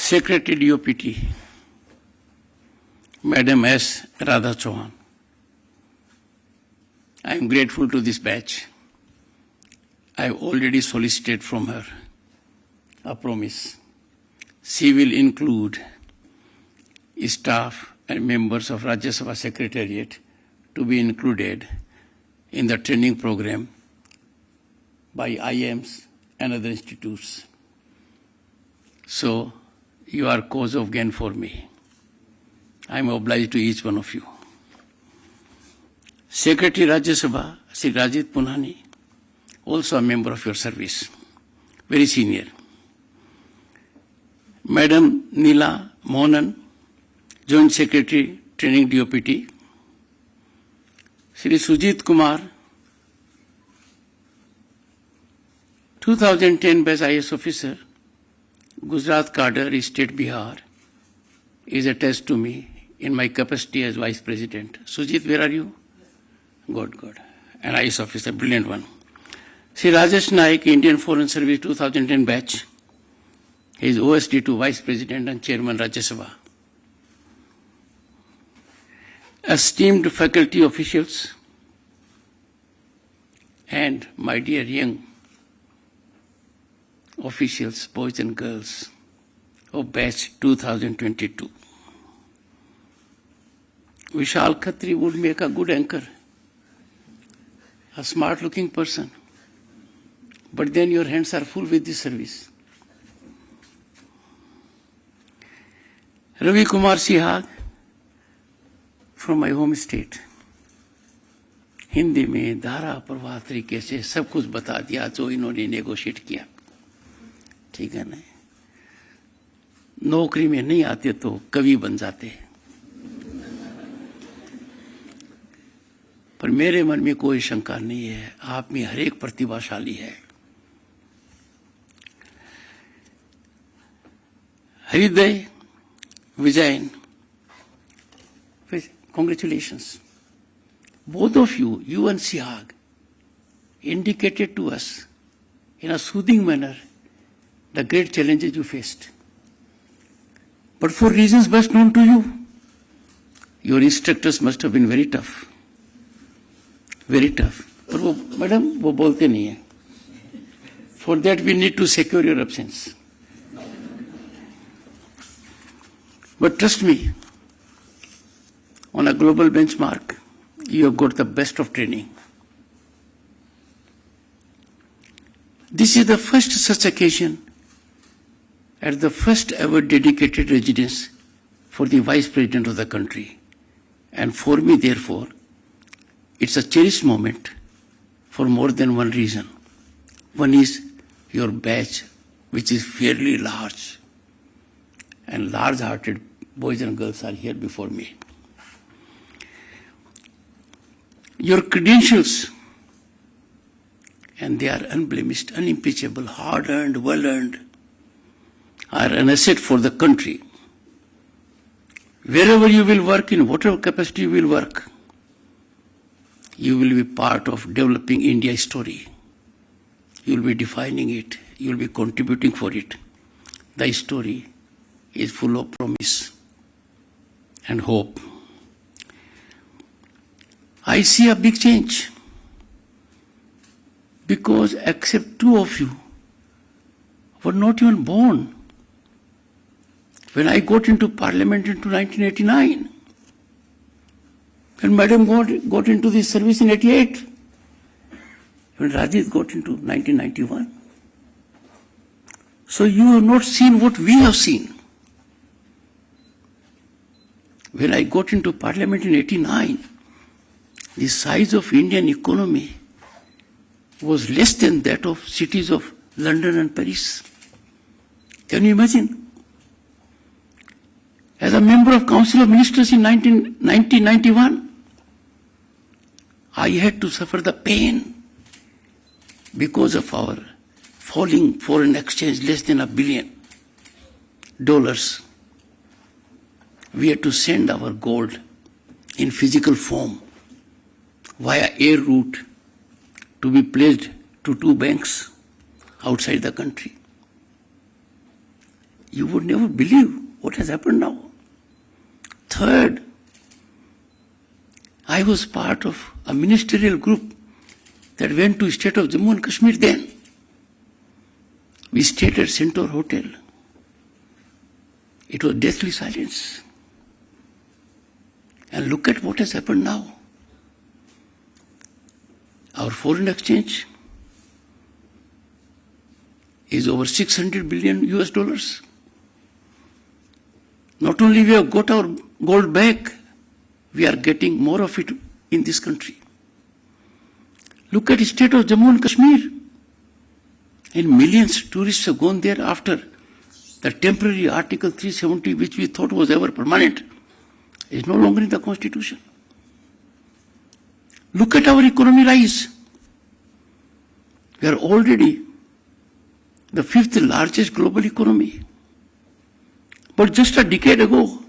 Secretary DOPT, Madam S. Radha Chauhan. I am grateful to this batch. I have already solicited from her a promise. She will include staff and members of Rajya Sabha Secretariat to be included in the training program by IAS and other institutes. So, you are cause of gain for me. I am obliged to each one of you. Secretary Rajya Sabha, Sri Rajit Punhani, also a member of your service, very senior. Madam Neela Mohanan, Joint Secretary, Training DOPT. Sri Sujit Kumar, 2010 batch IAS officer, Gujarat cadre, State Bihar, is attached to me in my capacity as Vice President. Sujit, where are you? Good, good. An IAS officer, brilliant one. Sri Rajesh Naik, Indian Foreign Service 2010 batch. He is OSD2 Vice President and Chairman Rajya Sabha. Esteemed faculty officials and my dear young officials, boys and girls of batch 2022. Vishal Khatri would make a good anchor, a smart looking person, but then your hands are full with this service. Ravi Kumar Sihag from my home state. Hindi में धारा प्रवाह तरीके से सब कुछ बता दिया जो इन्होंने नेगोशिएट किया, ठीक है ना। नौकरी में नहीं आते तो कवि बन जाते, पर मेरे मन में कोई शंका नहीं है, आप में हर एक प्रतिभाशाली है। हृदय Vijayan, congratulations. Both of you, you and Sihag, indicated to us in a soothing manner the great challenges you faced. But for reasons best known to you, your instructors must have been very tough. Very tough. But वो madam वो बोलते नहीं है. For that we need to secure your absence. But trust me, on a global benchmark, you have got the best of training. This is the first such occasion at the first ever dedicated residence for the Vice President of the country. And for me, therefore, it's a cherished moment for more than one reason. One is your batch, which is fairly large, and large-hearted boys and girls are here before me. Your credentials, and they are unblemished, unimpeachable, hard-earned, well-earned, are an asset for the country. Wherever you will work, in whatever capacity you will work, you will be part of developing India's story. You will be defining it. You will be contributing for it. The story is full of promise and hope. I see a big change because except two of you were not even born when I got into Parliament into 1989. When Madam got into this service in 88. When Rajit got into 1991. So you have not seen what we have seen. When I got into Parliament in 89, the size of Indian economy was less than that of cities of London and Paris. Can you imagine? As a member of Council of Ministers in 1991, I had to suffer the pain because of our falling foreign exchange less than $1 billion. We had to send our gold in physical form via air route to be pledged to two banks outside the country. You would never believe what has happened now. Third, I was part of a ministerial group that went to state of Jammu and Kashmir then. We stayed at Centaur Hotel. It was deathly silence. And look at what has happened now. Our foreign exchange is over 600 billion US dollars. Not only we have got our gold back, we are getting more of it in this country. Look at the state of Jammu and Kashmir. And millions of tourists have gone there after the temporary Article 370, which we thought was ever permanent, is no longer in the Constitution. Look at our economy rise. We are already the fifth largest global economy. But just a decade ago,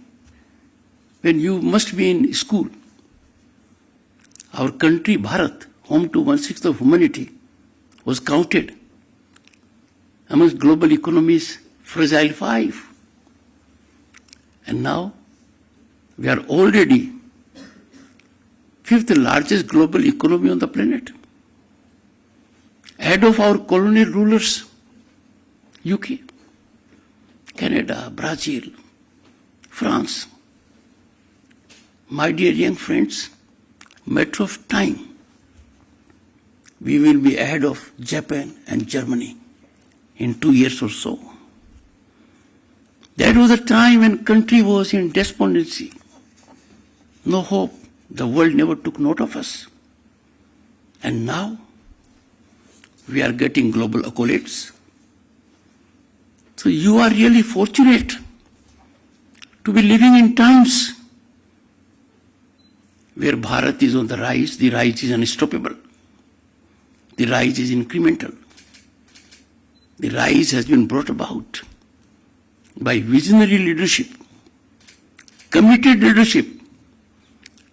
when you must be in school, our country, Bharat, home to 1/6 of humanity, was counted amongst global economies fragile 5. And now we are already fifth largest global economy on the planet. Ahead of our colonial rulers, UK, Canada, Brazil, France. My dear young friends, matter of time, we will be ahead of Japan and Germany in 2 years or so. That was a time when country was in despondency. No hope. The world never took note of us. And now, we are getting global accolades. So you are really fortunate to be living in times where Bharat is on the rise. The rise is unstoppable. The rise is incremental. The rise has been brought about by visionary leadership, committed leadership,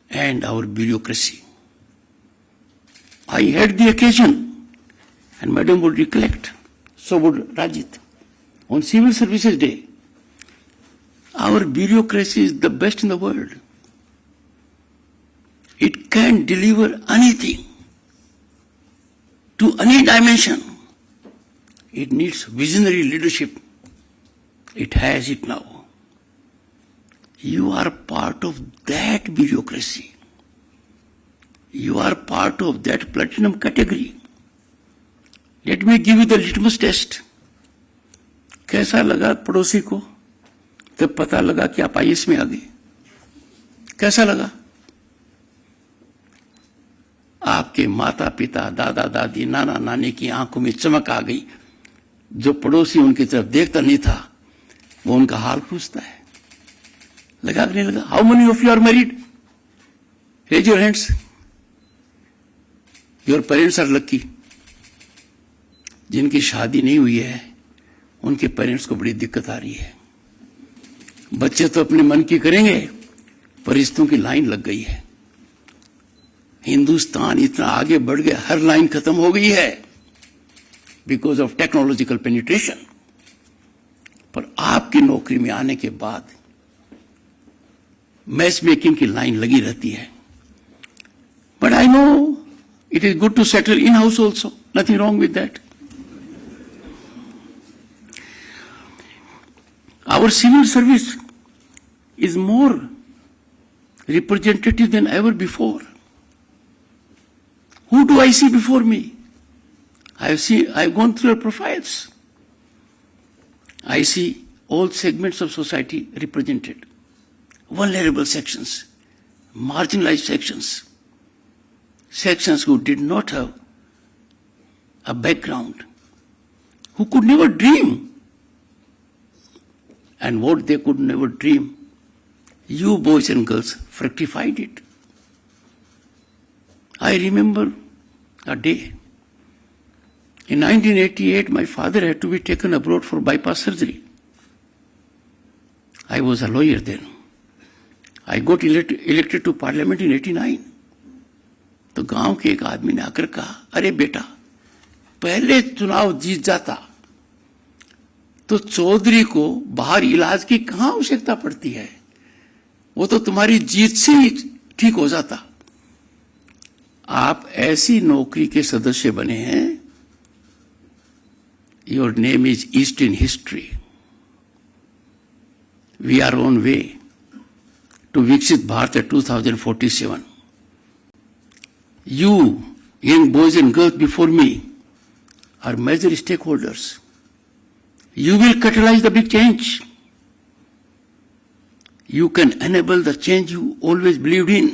and our bureaucracy. I had the occasion, and Madam would recollect, so would Rajit, on Civil Services Day. Our bureaucracy is the best in the world. It can deliver anything to any dimension. It needs visionary leadership. It has it now. You are part of that bureaucracy. You are part of that platinum category. Let me give you the litmus test. कैसा लगा पड़ोसी को तब पता लगा कि आप IAS में आ गए? कैसा लगा? आपके माता पिता, दादा दादी, नाना नानी की आंखों में चमक आ गई. जो पड़ोसी उनकी तरफ देखता नहीं था, वो उनका हाल पूछता है. लगा कि नहीं लगा? How many of you are married? Raise your hands. Your parents are lucky. जिनकी शादी नहीं हुई है, उनके पेरेंट्स को बड़ी दिक्कत आ रही है. बच्चे तो अपने मन की करेंगे, पर रिश्तों की लाइन लग गई है. हिंदुस्तान इतना आगे बढ़ गया, हर लाइन खत्म हो गई है बिकॉज ऑफ टेक्नोलॉजिकल पेनिट्रेशन. पर आपकी नौकरी में आने के बाद मैच मेकिंग की लाइन लगी रहती है. But I know it is good to settle in house also. Nothing wrong with that. Our civil service is more representative than ever before. Who do I see before me? I've gone through your profiles. I see all segments of society represented. Vulnerable sections, marginalized sections, sections who did not have a background, who could never dream. And what they could never dream, you boys and girls fructified it. I remember a day. In 1988, my father had to be taken abroad for bypass surgery. I was a lawyer then. I got elected to Parliament in 89. तो गांव के एक आदमी ने आकर कहा, अरे बेटा, पहले चुनाव जीत जाता तो चौधरी को बाहर इलाज की कहां आवश्यकता पड़ती है? वो तो तुम्हारी जीत से ही ठीक हो जाता। आप ऐसी नौकरी के सदस्य बने हैं, your name is east in history. We are on way to विकसित Bharat 2047. You, young boys and girls before me, are major stakeholders. You will catalyze the big change. You can enable the change you always believed in.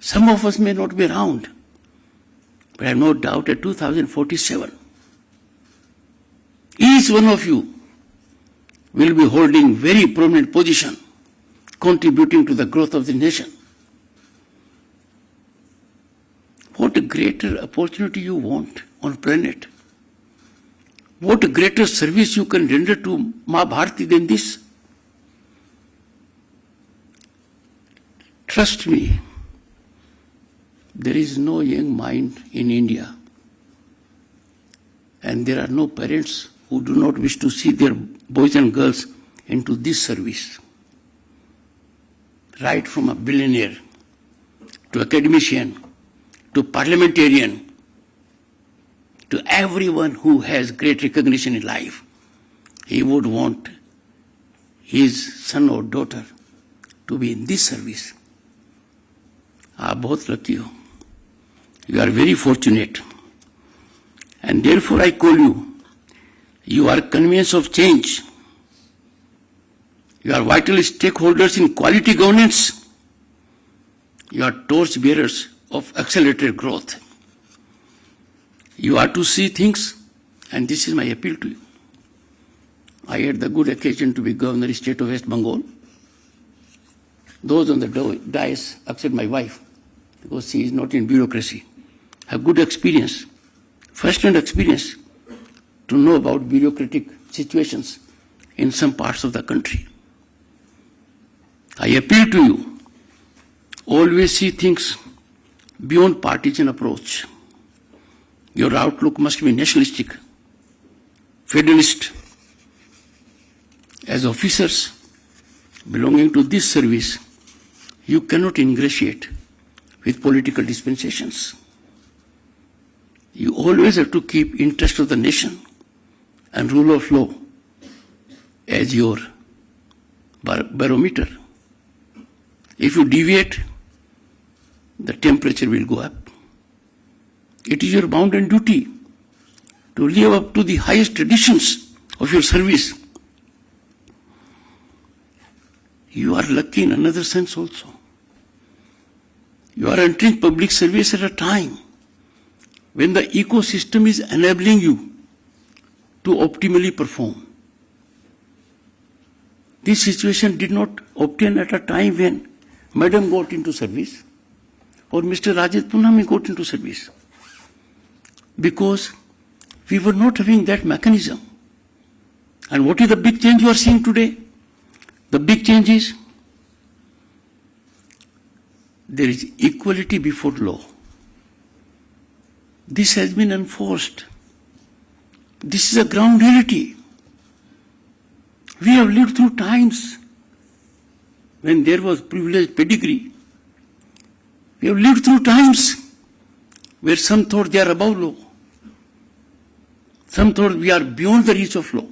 Some of us may not be around, but I have no doubt at 2047, each one of you will be holding very prominent position, contributing to the growth of the nation. What a greater opportunity you want on planet. What a greater service you can render to Ma Bharati than this. Trust me, there is no young mind in India, and there are no parents who do not wish to see their boys and girls into this service. Right from a billionaire to academician to parliamentarian to everyone who has great recognition in life, he would want his son or daughter to be in this service. आप बहुत lucky हो. You are very fortunate. And therefore I call you. You are conveyances of change. You are vital stakeholders in quality governance. You are torch bearers of accelerated growth. You are to see things, and this is my appeal to you. I had the good occasion to be Governor of the State of West Bengal. Those on the dais, except my wife, because she is not in bureaucracy, have good experience, first-hand experience, to know about bureaucratic situations in some parts of the country. I appeal to you, always see things beyond partisan approach. Your outlook must be nationalistic, federalist. As officers belonging to this service, you cannot ingratiate with political dispensations. You always have to keep interest of the nation and rule of law as your barometer. If you deviate, the temperature will go up. It is your bounden duty to live up to the highest traditions of your service. You are lucky in another sense also. You are entering public service at a time when the ecosystem is enabling you to optimally perform. This situation did not obtain at a time when Madam got into service or Mr. Rajat Punami got into service, because we were not having that mechanism. And what is the big change you are seeing today? The big change is there is equality before law. This has been enforced. This is a ground reality. We have lived through times when there was privileged pedigree. We have lived through times where some thought they are above law. Some thought we are beyond the reach of law.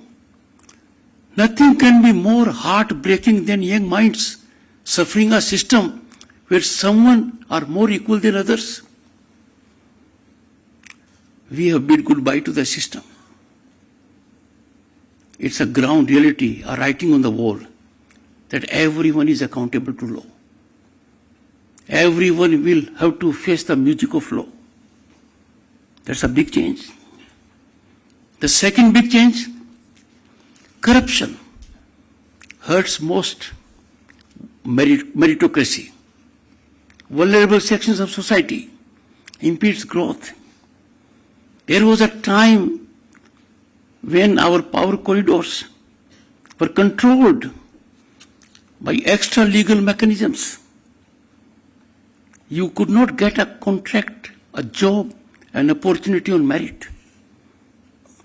Nothing can be more heartbreaking than young minds suffering a system where someone are more equal than others. We have bid goodbye to the system. It's a ground reality, a writing on the wall, that everyone is accountable to law. Everyone will have to face the music of law. That's a big change. The second big change, corruption hurts most meritocracy. Vulnerable sections of society, impedes growth. There was a time when our power corridors were controlled by extra legal mechanisms. You could not get a contract, a job, an opportunity on merit.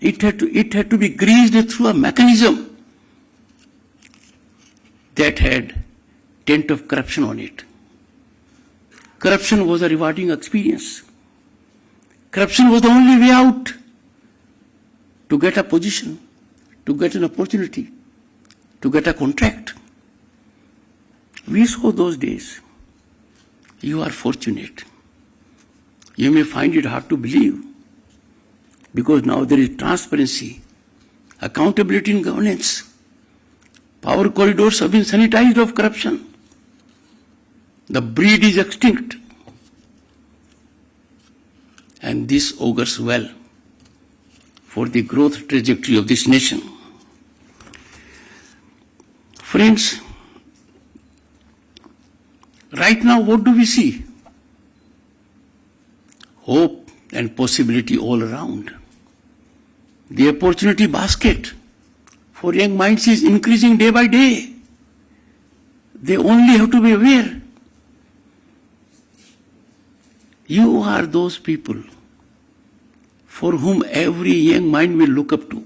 It had to be greased through a mechanism that had taint of corruption on it. Corruption was a rewarding experience. Corruption was the only way out to get a position, to get an opportunity, to get a contract. We saw those days. You are fortunate. You may find it hard to believe, because now there is transparency, accountability in governance. Power corridors have been sanitized of corruption. The breed is extinct. And this augurs well for the growth trajectory of this nation. Friends, right now what do we see? Hope and possibility all around. The opportunity basket for young minds is increasing day by day. They only have to be aware. You are those people for whom every young mind will look up to.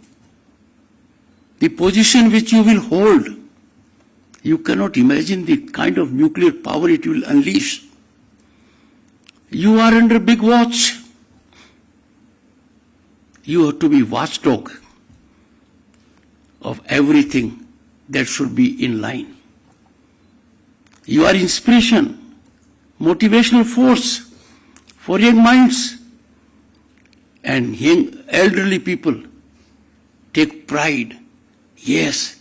The position which you will hold, you cannot imagine the kind of nuclear power it will unleash. You are under big watch. You have to be watchdog of everything that should be in line. You are inspiration, motivational force for young minds. And young elderly people take pride. Yes,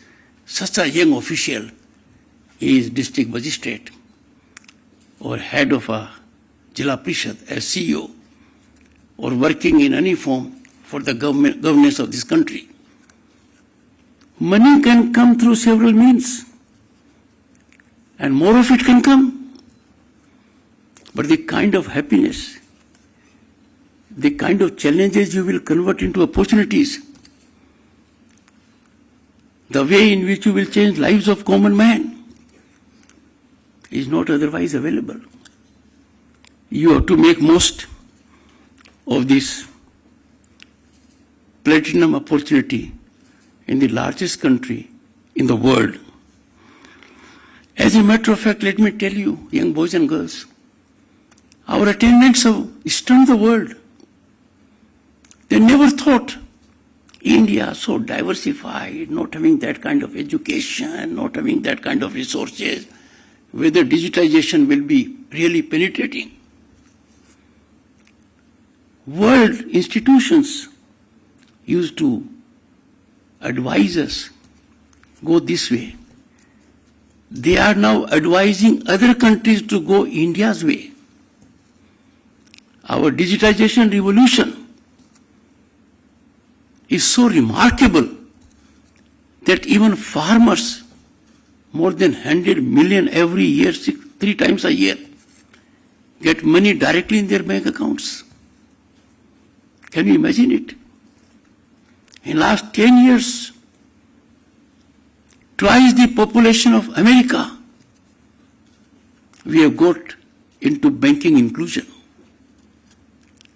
such a young official is district magistrate or head of a Jila Parishad as CEO or working in any form for the governance of this country. Money can come through several means, and more of it can come. But the kind of happiness, the kind of challenges you will convert into opportunities, the way in which you will change lives of common man is not otherwise available. You have to make most of this platinum opportunity in the largest country in the world. As a matter of fact, let me tell you, young boys and girls, our attainments have stunned the world. They never thought India so diversified, not having that kind of education, not having that kind of resources, whether digitization will be really penetrating. World institutions used to advise us, go this way. They are now advising other countries to go India's way. Our digitization revolution is so remarkable that even farmers, more than 100 million every year, 3 times a year, get money directly in their bank accounts. Can you imagine it? In last 10 years, twice the population of America, we have got into banking inclusion.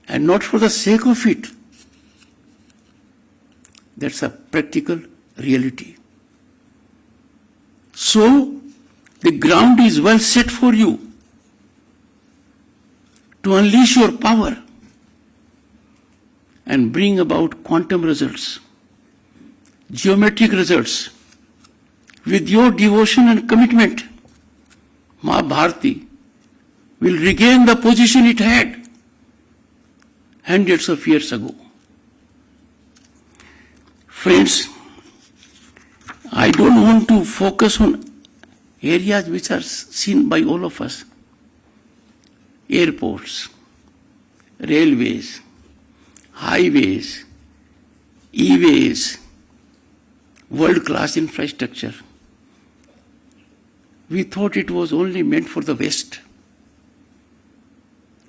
And not for the sake of it. That's a practical reality. So, the ground is well set for you to unleash your power and bring about quantum results, geometric results. With your devotion and commitment, Ma Bharati will regain the position it had hundreds of years ago. Friends, I don't want to focus on areas which are seen by all of us. Airports, railways, highways, e-ways, world-class infrastructure. We thought it was only meant for the West.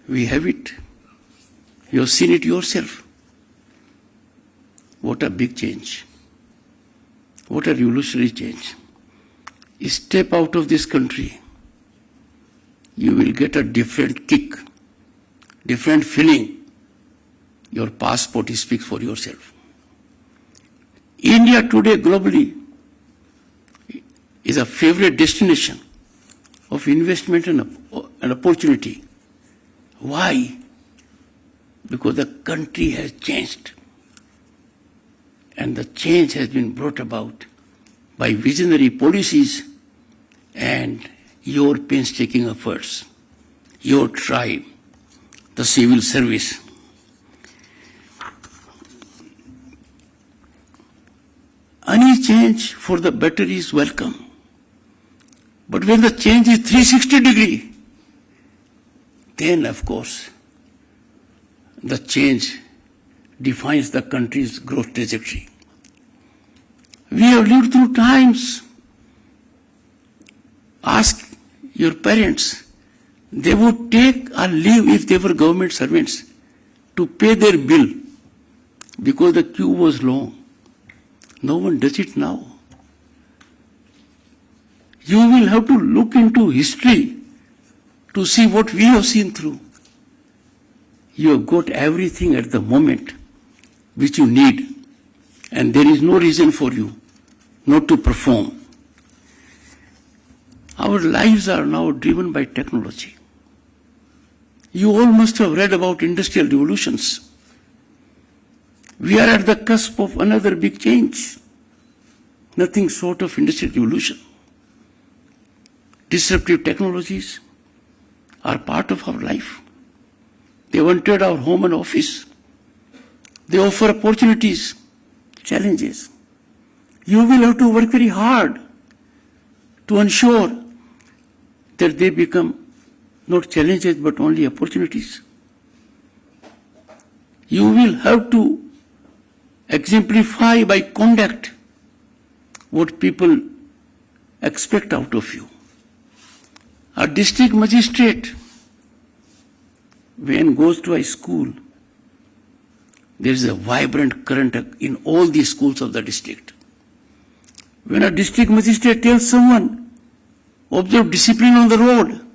We have it. You have seen it yourself. What a big change. What a revolutionary change. Step out of this country. You will get a different kick, different feeling. Your passport speaks for yourself. India today globally is a favorite destination of investment and opportunity. Why? Because the country has changed. And the change has been brought about by visionary policies and your painstaking efforts, your tribe, the civil service. Any change for the better is welcome. But when the change is 360-degree, then of course the change defines the country's growth trajectory. We have lived through times. Ask your parents. They would take a leave if they were government servants to pay their bill because the queue was long. No one does it now. You will have to look into history to see what we have seen through. You have got everything at the moment which you need, and there is no reason for you not to perform. Our lives are now driven by technology. You all must have read about industrial revolutions. We are at the cusp of another big change, nothing short of industrial revolution. Disruptive technologies are part of our life. They have entered our home and office. They offer opportunities, challenges. You will have to work very hard to ensure that they become not challenges but only opportunities. You will have to exemplify by conduct what people expect out of you. A district magistrate, when goes to a school, there is a vibrant current in all the schools of the district. When a district magistrate tells someone, observe discipline on the road,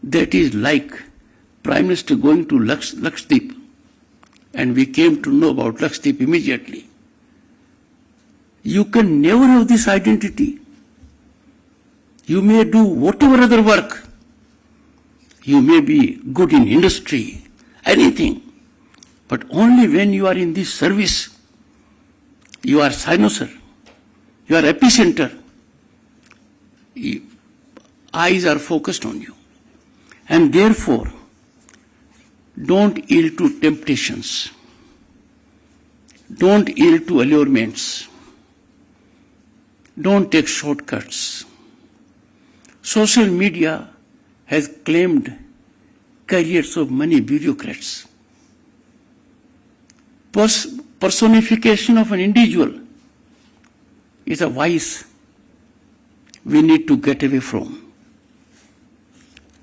that is like Prime Minister going to Lakshadweep, and we came to know about Lakshadweep immediately. You can never have this identity. You may do whatever other work. You may be good in industry, anything. But only when you are in this service, you are cynosure, you are epicenter. Eyes are focused on you. And therefore, don't yield to temptations. Don't yield to allurements. Don't take shortcuts. Social media has claimed careers of many bureaucrats. Personification of an individual is a vice we need to get away from.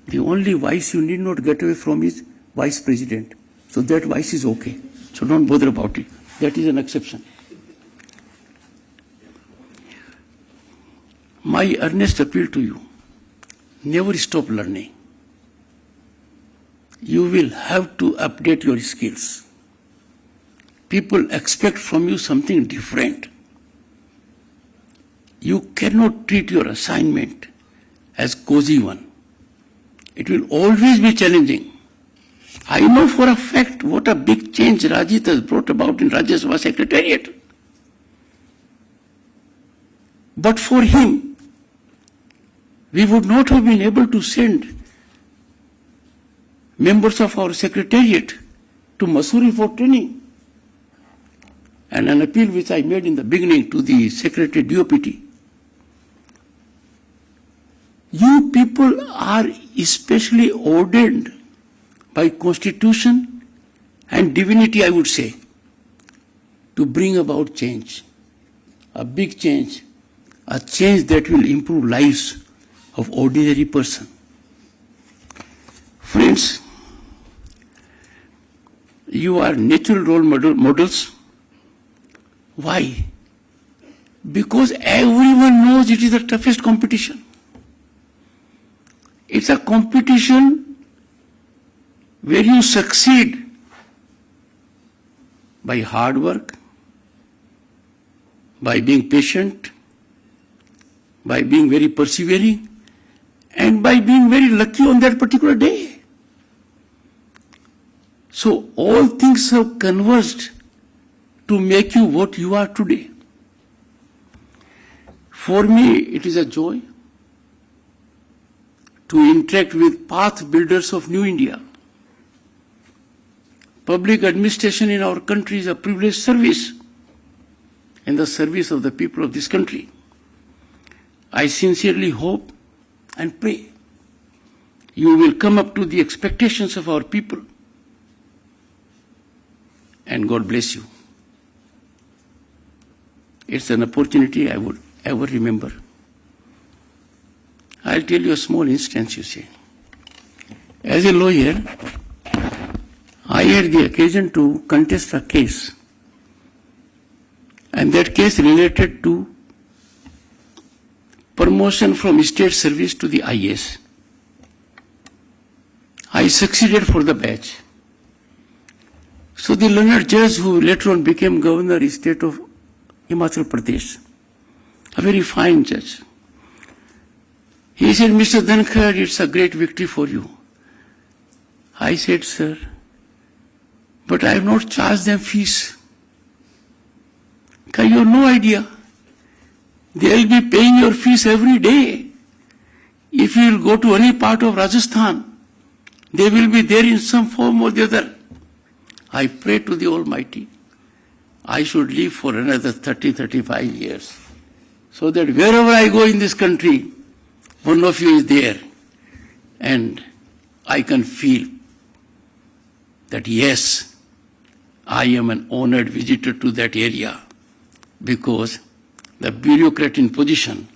The only vice you need not get away from is vice president. So that vice is okay. So don't bother about it. That is an exception. My earnest appeal to you, never stop learning. You will have to update your skills. People expect from you something different. You cannot treat your assignment as cozy one. It will always be challenging. I know for a fact what a big change Rajit has brought about in Rajya Sabha Secretariat. But for him, we would not have been able to send members of our Secretariat to Mussoorie for training. And an appeal which I made in the beginning to the Secretary DOPT. You people are especially ordained by Constitution and divinity, I would say, to bring about change, a big change, a change that will improve lives of ordinary person. Friends, you are natural role models. Why? Because everyone knows it is the toughest competition. It's a competition where you succeed by hard work, by being patient, by being very persevering, and by being very lucky on that particular day. So all things have converged to make you what you are today. For me, it is a joy to interact with path builders of New India. Public administration in our country is a privileged service in the service of the people of this country. I sincerely hope and pray you will come up to the expectations of our people, and God bless you. It's an opportunity I would ever remember. I'll tell you a small instance, you see. As a lawyer, I had the occasion to contest a case, and that case related to promotion from state service to the IAS. I succeeded for the batch. So the learned judge who later on became governor of the state of Himachal Pradesh, a very fine judge, he said, Mr. Dhankhar, it's a great victory for you. I said, sir, but I have not charged them fees. You have no idea. They will be paying your fees every day. If you will go to any part of Rajasthan, they will be there in some form or the other. I pray to the Almighty, I should live for another 30-35 years, so that wherever I go in this country, one of you is there, and I can feel that yes, I am an honored visitor to that area, because the bureaucrat in position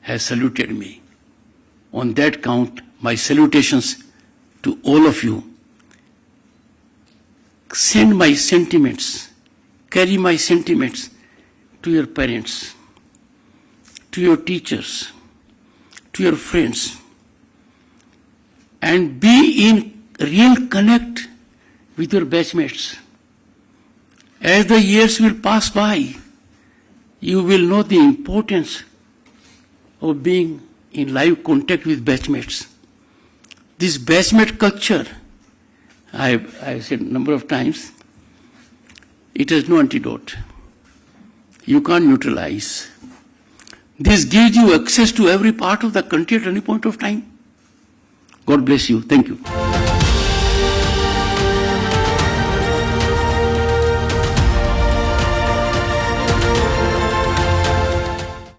has saluted me. On that count, my salutations to all of you. Send my sentiments, carry my sentiments to your parents, to your teachers, to your friends, and be in real connect with your batchmates. As the years will pass by, you will know the importance of being in live contact with batchmates. This batchmate culture, I've said a number of times, it has no antidote. You can't neutralize. This gives you access to every part of the country at any point of time. God bless you. Thank you.